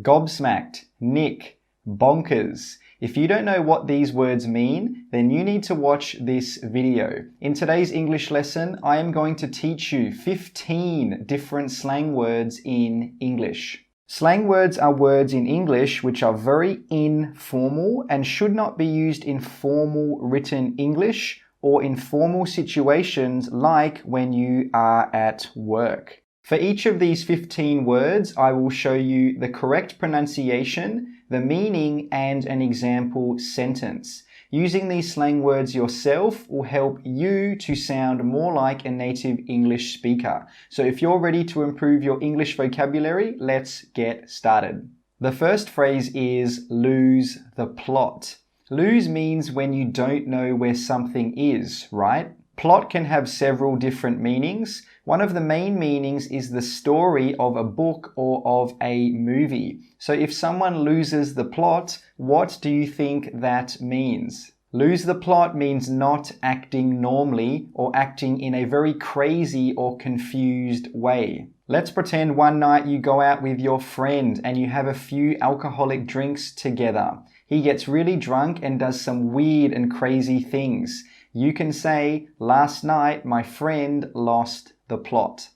gobsmacked, nick, bonkers. If you don't know what these words mean, then you need to watch this video. In today's English lesson, I am going to teach you 15 different slang words in English. Slang words are words in English which are very informal and should not be used in formal written English or in formal situations like when you are at work. For each of these 15 words, I will show you the correct pronunciation, the meaning, and an example sentence. Using these slang words yourself will help you to sound more like a native English speaker. So if you're ready to improve your English vocabulary, let's get started. The first phrase is lose the plot. Lose means when you don't know where something is, right? Plot can have several different meanings. One of the main meanings is the story of a book or of a movie. So if someone loses the plot, what do you think that means? Lose the plot means not acting normally or acting in a very crazy or confused way. Let's pretend one night you go out with your friend and you have a few alcoholic drinks together. He gets really drunk and does some weird and crazy things. You can say, last night my friend lost the plot.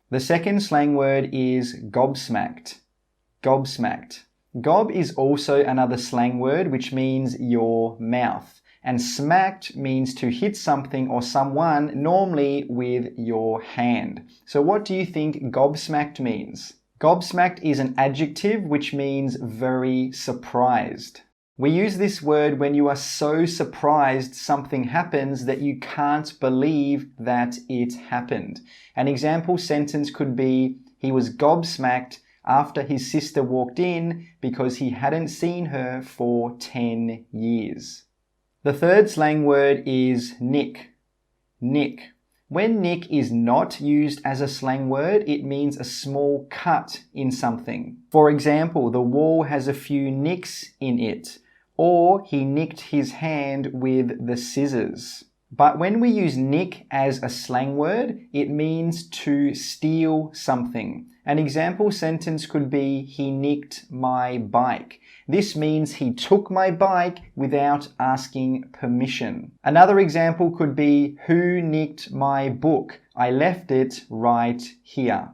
The second slang word is gobsmacked. Gobsmacked. Gob is also another slang word which means your mouth. And smacked means to hit something or someone, normally with your hand. So what do you think gobsmacked means? Gobsmacked is an adjective which means very surprised. We use this word when you are so surprised something happens that you can't believe that it happened. An example sentence could be, he was gobsmacked after his sister walked in because he hadn't seen her for 10 years. The third slang word is nick. Nick. When nick is not used as a slang word, it means a small cut in something. For example, the wall has a few nicks in it. Or he nicked his hand with the scissors. But when we use nick as a slang word, it means to steal something. An example sentence could be, he nicked my bike. This means he took my bike without asking permission. Another example could be, who nicked my book? I left it right here.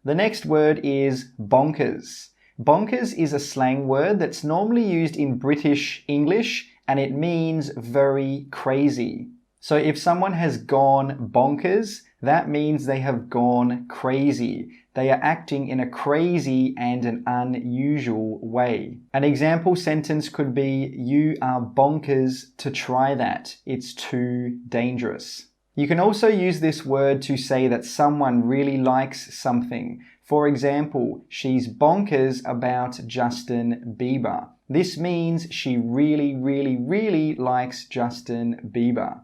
The next word is bonkers. Bonkers is a slang word that's normally used in British English and it means very crazy. So if someone has gone bonkers, that means they have gone crazy. They are acting in a crazy and an unusual way. An example sentence could be, you are bonkers to try that. It's too dangerous. You can also use this word to say that someone really likes something. For example, she's bonkers about Justin Bieber. This means she really likes Justin Bieber.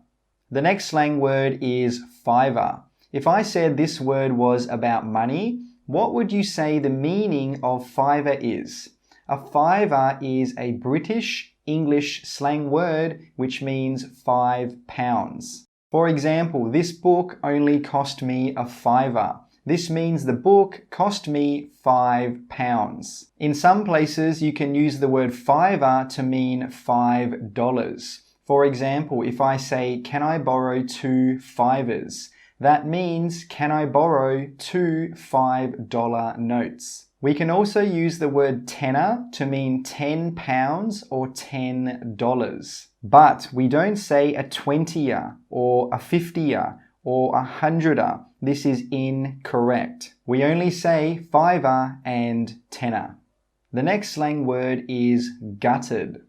The next slang word is fiver. If I said this word was about money, what would you say the meaning of fiver is? A fiver is a British English slang word which means £5. For example, this book only cost me a fiver. This means the book cost me £5. In some places, you can use the word fiver to mean $5. For example, if I say, can I borrow 2 fivers? That means, can I borrow 2 $5 notes? We can also use the word tenner to mean £10 or $10. But we don't say a 20er or a 50er or a 100er. This is incorrect. We only say fiver and tenner. The next slang word is gutted.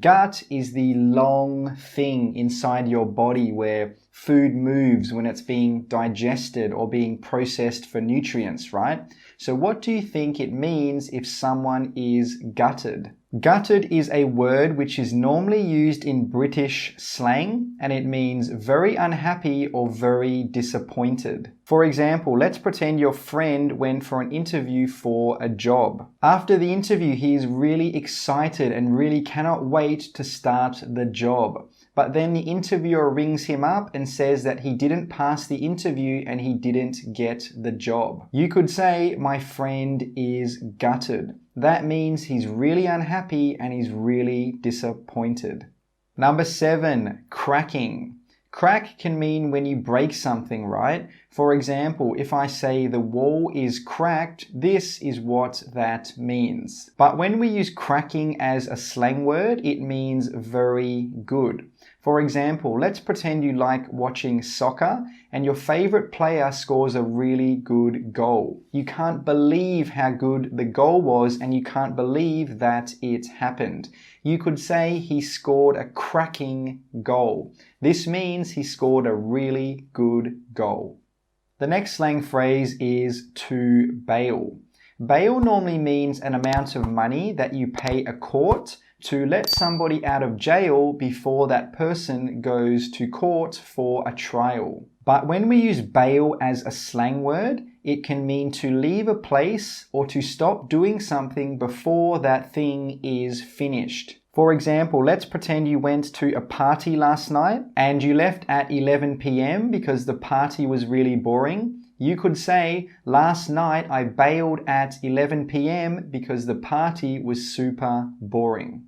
Gut is the long thing inside your body where food moves when it's being digested or being processed for nutrients, right? So what do you think it means if someone is gutted? Gutted is a word which is normally used in British slang and it means very unhappy or very disappointed. For example, let's pretend your friend went for an interview for a job. After the interview, he is really excited and really cannot wait to start the job. but then the interviewer rings him up and says that he didn't pass the interview and he didn't get the job. You could say, my friend is gutted. That means he's really unhappy and he's really disappointed. Number 7, cracking. Crack can mean when you break something, right? For example, if I say the wall is cracked, this is what that means. But when we use cracking as a slang word, it means very good. For example, let's pretend you like watching soccer and your favorite player scores a really good goal. You can't believe how good the goal was and you can't believe that it happened. You could say he scored a cracking goal. This means he scored a really good goal. The next slang phrase is to bail. Bail normally means an amount of money that you pay a court to let somebody out of jail before that person goes to court for a trial. But when we use bail as a slang word, it can mean to leave a place or to stop doing something before that thing is finished. For example, let's pretend you went to a party last night and you left at 11 p.m. because the party was really boring. You could say, last night I bailed at 11 p.m. because the party was super boring.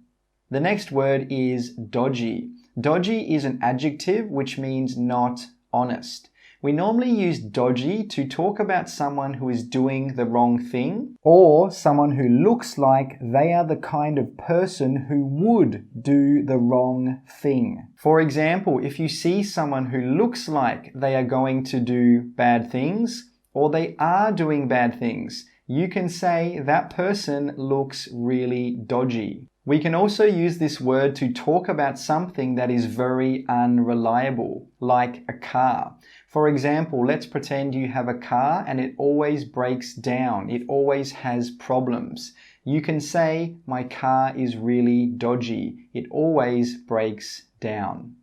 The next word is dodgy. Dodgy is an adjective which means not honest. We normally use dodgy to talk about someone who is doing the wrong thing or someone who looks like they are the kind of person who would do the wrong thing. For example, if you see someone who looks like they are going to do bad things or they are doing bad things, you can say that person looks really dodgy. We can also use this word to talk about something that is very unreliable, like a car. For example, let's pretend you have a car and it always breaks down. It always has problems. You can say, my car is really dodgy. It always breaks down.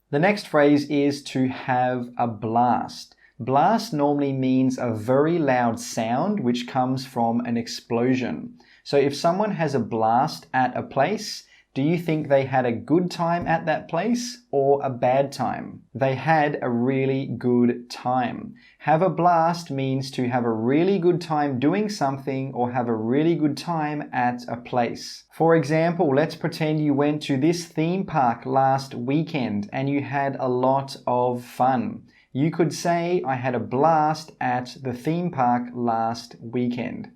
The next phrase is to have a blast. Blast normally means a very loud sound which comes from an explosion. So if someone has a blast at a place, do you think they had a good time at that place or a bad time? They had a really good time. Have a blast means to have a really good time doing something or have a really good time at a place. For example, let's pretend you went to this theme park last weekend and you had a lot of fun. You could say, I had a blast at the theme park last weekend.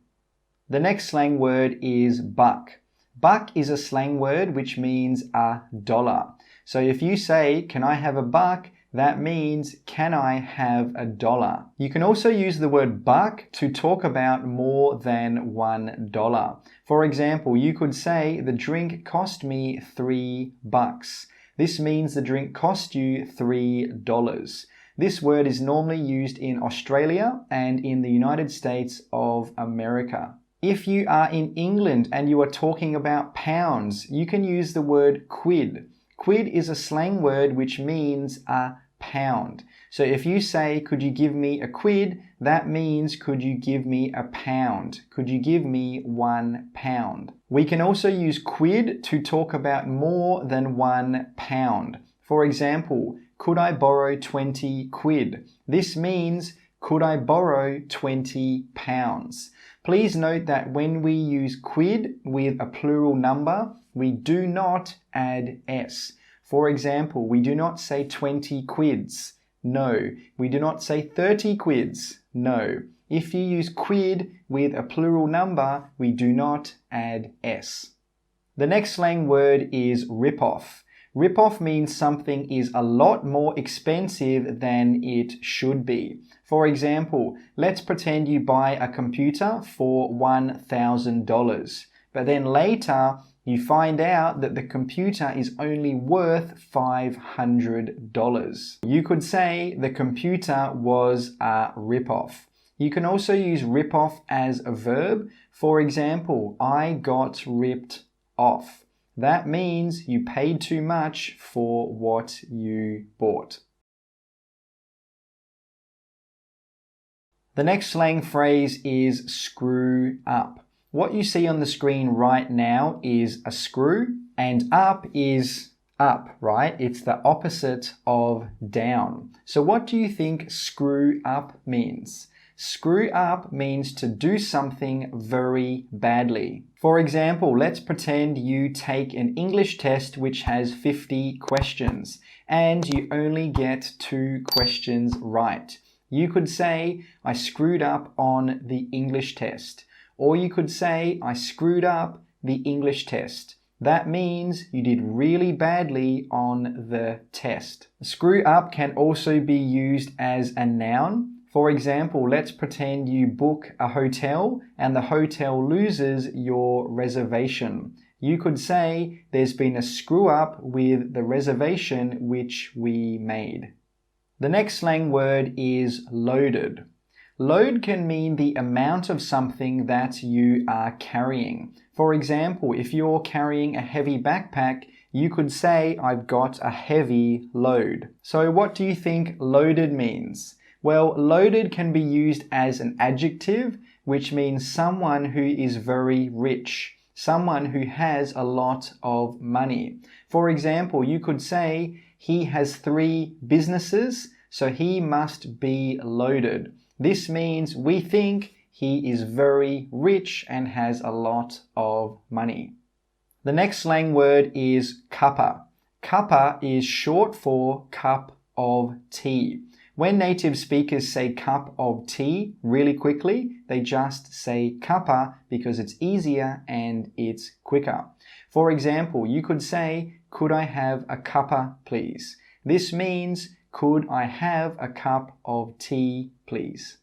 The next slang word is buck. Buck is a slang word which means $1. So if you say, can I have a buck? That means, can I have $1? You can also use the word buck to talk about more than $1. For example, you could say, the drink cost me $3. This means the drink cost you $3. This word is normally used in Australia and in the United States of America. If you are in England and you are talking about pounds, you can use the word quid. Quid is a slang word which means a pound. So if you say, could you give me a quid? That means, could you give me a pound? Could you give me £1? We can also use quid to talk about more than £1. For example, could I borrow 20 quid? This means, could I borrow 20 pounds? Please note that when we use quid with a plural number, we do not add s. For example, we do not say 20 quids. No. We do not say 30 quids. No. If you use quid with a plural number, we do not add s. The next slang word is rip-off. Rip-off means something is a lot more expensive than it should be. For example, let's pretend you buy a computer for $1,000, but then later you find out that the computer is only worth $500. You could say the computer was a rip-off. You can also use rip-off as a verb. For example, I got ripped off. That means you paid too much for what you bought. The next slang phrase is screw up. What you see on the screen right now is a screw and up is up, right? It's the opposite of down. So what do you think screw up means? Screw up means to do something very badly. For example, let's pretend you take an English test which has 50 questions and you only get 2 questions right. You could say, I screwed up on the English test. Or you could say, I screwed up the English test. That means you did really badly on the test. Screw up can also be used as a noun. For example, let's pretend you book a hotel and the hotel loses your reservation. You could say, there's been a screw up with the reservation which we made. The next slang word is loaded. Load can mean the amount of something that you are carrying. For example, if you're carrying a heavy backpack, you could say, I've got a heavy load. So what do you think loaded means? Well, loaded can be used as an adjective, which means someone who is very rich, someone who has a lot of money. For example, you could say, he has 3 businesses, so he must be loaded. This means we think he is very rich and has a lot of money. The next slang word is cuppa. Cuppa is short for cup of tea. When native speakers say cup of tea really quickly, they just say cuppa because it's easier and it's quicker. For example, you could say, could I have a cuppa, please? This means, could I have a cup of tea, please?